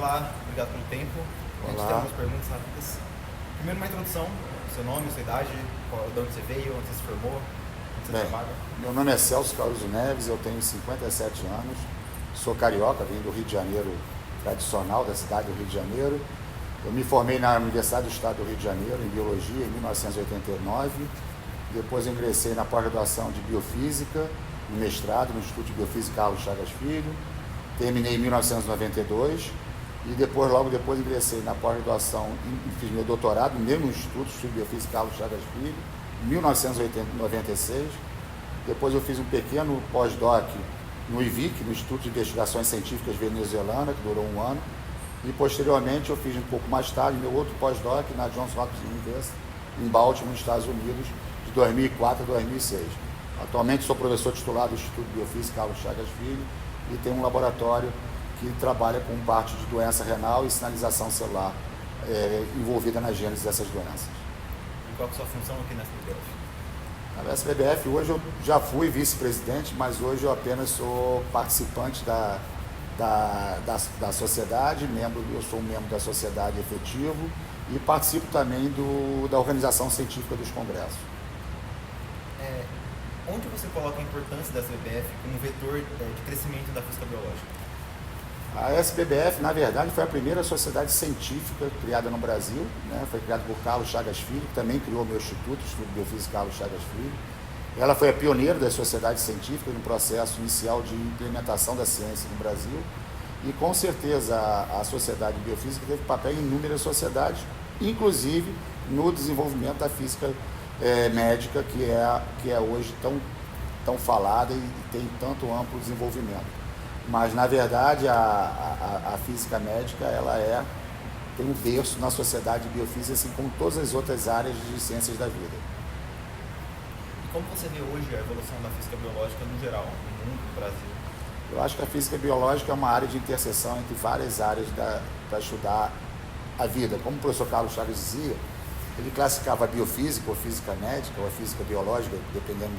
Olá, obrigado pelo tempo. A gente tem algumas perguntas rápidas. Primeiro, uma introdução, seu nome, sua idade, de onde você veio, onde você se formou, onde você trabalha. Meu nome é Celso Caruso Neves, eu tenho 57 anos, sou carioca, vim do Rio de Janeiro tradicional, da cidade do Rio de Janeiro. Eu me formei na Universidade do Estado do Rio de Janeiro, em Biologia, em 1989. Depois ingressei na pós-graduação de Biofísica, no mestrado, no Instituto de Biofísica Carlos Chagas Filho. Terminei em 1992 e depois, logo depois, ingressei na pós-graduação e fiz meu doutorado no mesmo Instituto de Biofísica Carlos Chagas Filho, em 1996. Depois eu fiz um pequeno pós-doc no IVIC, no Instituto de Investigações Científicas Venezuelana, que durou um ano. E posteriormente eu fiz um pouco mais tarde meu outro pós-doc na Johns Hopkins University, em Baltimore, nos Estados Unidos, de 2004 a 2006. Atualmente sou professor titular do Instituto de Biofísica Carlos Chagas Filho e tenho um laboratório que trabalha com parte de doença renal e sinalização celular envolvida na gênese dessas doenças. E qual é a sua função aqui na SBBF? Na SBBF, hoje eu já fui vice-presidente, mas hoje eu apenas sou participante da sociedade, eu sou um membro da sociedade efetivo e participo também da organização científica dos congressos. Onde você coloca a importância da SBBF como vetor de crescimento da física biológica? A SBBF, na verdade, foi a primeira sociedade científica criada no Brasil, né? Foi criada por Carlos Chagas Filho, que também criou o meu instituto, o Instituto de Biofísica Carlos Chagas Filho. Ela foi a pioneira das sociedades científicas no processo inicial de implementação da ciência no Brasil e, com certeza, a Sociedade de Biofísica teve papel em inúmeras sociedades, inclusive no desenvolvimento da física médica, que é hoje tão falada e tem tanto amplo desenvolvimento. Mas, na verdade, a física médica tem um berço na Sociedade de Biofísica, assim como todas as outras áreas de ciências da vida. Como você vê hoje a evolução da física biológica no geral, no mundo, no Brasil? Eu acho que a física biológica é uma área de interseção entre várias áreas para estudar a vida. Como o professor Carlos Chagas dizia, ele classificava a biofísica, ou física médica, ou a física biológica, dependendo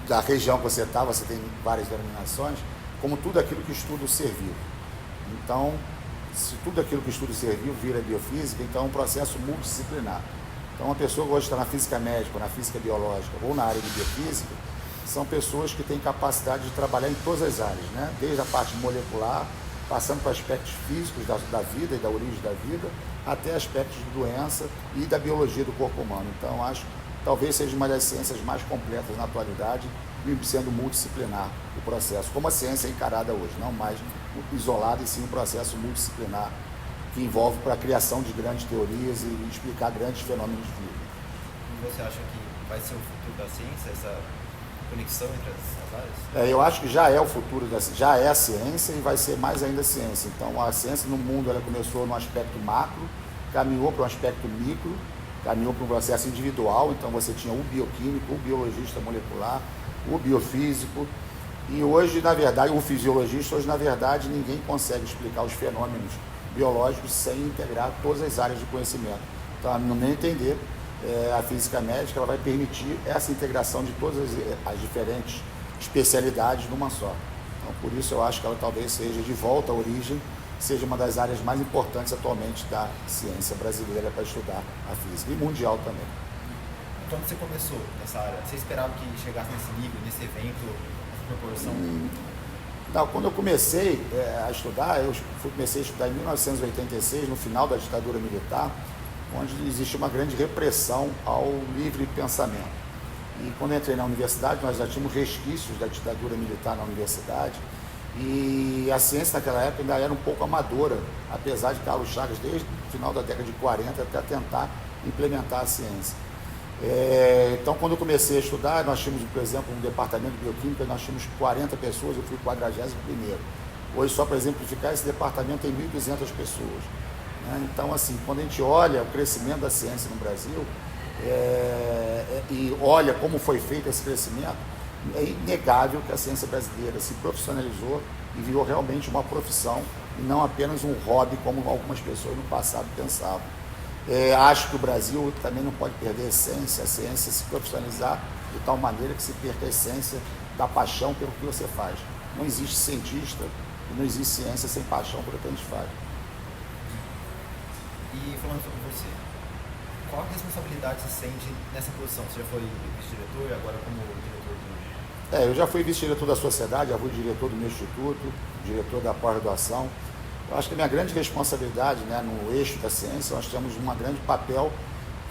da região que você está, você tem várias denominações, como tudo aquilo que estuda o ser vivo. Então, se tudo aquilo que estuda o ser vivo vira biofísica, então é um processo multidisciplinar. Então, uma pessoa que hoje está na física médica, ou na física biológica, ou na área de biofísica, são pessoas que têm capacidade de trabalhar em todas as áreas, né? Desde a parte molecular, passando para aspectos físicos da vida e da origem da vida, até aspectos de doença e da biologia do corpo humano. Então, acho que talvez seja uma das ciências mais completas na atualidade, sendo multidisciplinar o processo, como a ciência é encarada hoje, não mais isolada, e sim um processo multidisciplinar que envolve para a criação de grandes teorias e explicar grandes fenômenos de vida. E você acha que vai ser o futuro da ciência, essa conexão entre as áreas? Eu acho que já é o futuro, já é a ciência e vai ser mais ainda a ciência. Então, a ciência no mundo ela começou no aspecto macro, caminhou para um aspecto micro, caminhou para um processo individual. Então, você tinha o bioquímico, o biologista molecular, o biofísico, e hoje, na verdade, o fisiologista, hoje, na verdade, ninguém consegue explicar os fenômenos biológicos sem integrar todas as áreas de conhecimento. Então, no meu entender, a física médica ela vai permitir essa integração de todas as diferentes especialidades numa só. Então, por isso, eu acho que ela talvez seja, de volta à origem, seja uma das áreas mais importantes atualmente da ciência brasileira para estudar a física, e mundial também. Quando você começou nessa área, você esperava que chegasse nesse nível, nesse evento, nessa proporção? Não, quando eu comecei a estudar, comecei a estudar em 1986, no final da ditadura militar, onde existe uma grande repressão ao livre pensamento. E quando eu entrei na universidade, nós já tínhamos resquícios da ditadura militar na universidade, e a ciência naquela época ainda era um pouco amadora, apesar de Carlos Chagas, desde o final da década de 40, até tentar implementar a ciência. Então, quando eu comecei a estudar, nós tínhamos, por exemplo, um departamento de bioquímica, nós tínhamos 40 pessoas, eu fui o 41º. Hoje, só para exemplificar, esse departamento tem 1.200 pessoas. Né? Então, assim, quando a gente olha o crescimento da ciência no Brasil e olha como foi feito esse crescimento, é inegável que a ciência brasileira se profissionalizou e virou realmente uma profissão e não apenas um hobby, como algumas pessoas no passado pensavam. Acho que o Brasil também não pode perder a ciência se profissionalizar de tal maneira que se perca a essência da paixão pelo que você faz. Não existe cientista e não existe ciência sem paixão pelo que a gente faz. E falando sobre você, qual a responsabilidade você sente nessa posição? Você já foi vice-diretor e agora como diretor do... Eu já fui vice-diretor da sociedade, já fui diretor do meu instituto, diretor da pós-graduação. Eu acho que a minha grande responsabilidade, né, no eixo da ciência, nós temos um grande papel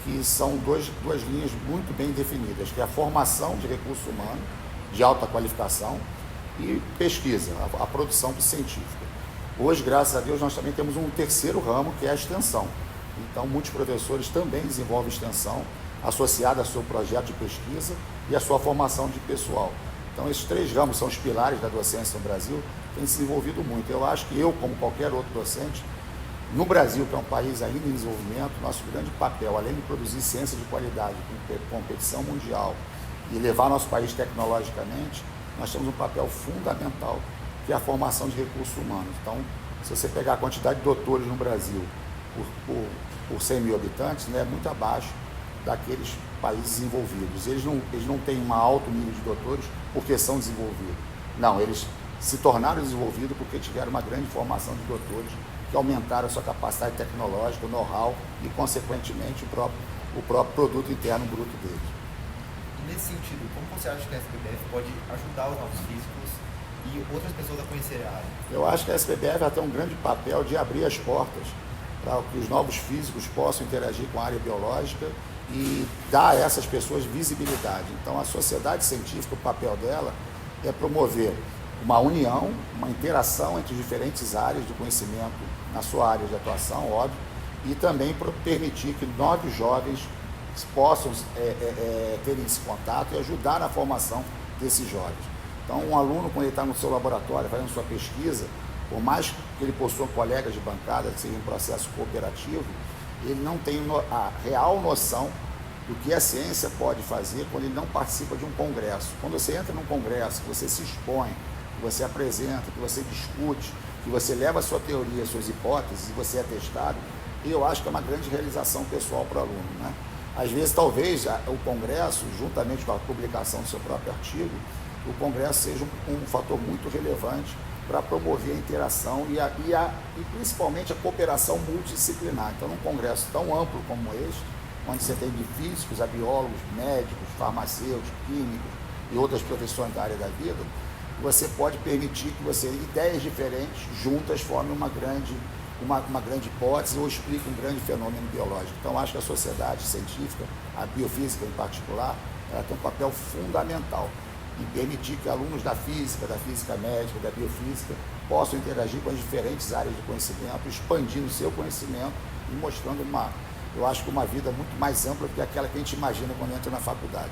que são duas linhas muito bem definidas, que é a formação de recurso humano, de alta qualificação, e pesquisa, a produção científica. Hoje, graças a Deus, nós também temos um terceiro ramo, que é a extensão. Então, muitos professores também desenvolvem extensão associada ao seu projeto de pesquisa e à sua formação de pessoal. Então, esses três ramos são os pilares da docência no Brasil, têm se desenvolvido muito. Eu acho que eu, como qualquer outro docente, no Brasil, que é um país ainda em desenvolvimento, nosso grande papel, além de produzir ciência de qualidade, com competição mundial e levar nosso país tecnologicamente, nós temos um papel fundamental, que é a formação de recursos humanos. Então, se você pegar a quantidade de doutores no Brasil por 100 mil habitantes, né, é muito abaixo daqueles países desenvolvidos. Eles não têm um alto nível de doutores porque são desenvolvidos. Não, eles se tornaram desenvolvidos porque tiveram uma grande formação de doutores que aumentaram a sua capacidade tecnológica, o know-how e, consequentemente, o próprio produto interno bruto deles. Nesse sentido, como você acha que a SBPF pode ajudar os novos físicos e outras pessoas a conhecerem a área? Eu acho que a SBPF vai ter um grande papel de abrir as portas para que os novos físicos possam interagir com a área biológica e dar a essas pessoas visibilidade. Então, a sociedade científica, o papel dela é promover uma união, uma interação entre diferentes áreas do conhecimento na sua área de atuação, óbvio, e também permitir que novos jovens possam terem esse contato e ajudar na formação desses jovens. Então, um aluno, quando ele está no seu laboratório, fazendo sua pesquisa, por mais que ele possua colegas de bancada, que seja um processo cooperativo, ele não tem a real noção do que a ciência pode fazer quando ele não participa de um congresso. Quando você entra num congresso, que você se expõe, que você apresenta, que você discute, que você leva a sua teoria, as suas hipóteses, e você é testado, eu acho que é uma grande realização pessoal para o aluno, né? Às vezes, talvez, o congresso, juntamente com a publicação do seu próprio artigo, o congresso seja um fator muito relevante para promover a interação e principalmente a cooperação multidisciplinar. Então, num congresso tão amplo como este, onde você tem de físicos a biólogos, médicos, farmacêuticos, químicos e outras profissões da área da vida, você pode permitir que ideias diferentes juntas formem uma grande hipótese ou expliquem um grande fenômeno biológico. Então, acho que a sociedade científica, a biofísica em particular, ela tem um papel fundamental em permitir que alunos da física médica, da biofísica, possam interagir com as diferentes áreas de conhecimento, expandindo o seu conhecimento e mostrando eu acho que uma vida muito mais ampla do que aquela que a gente imagina quando entra na faculdade.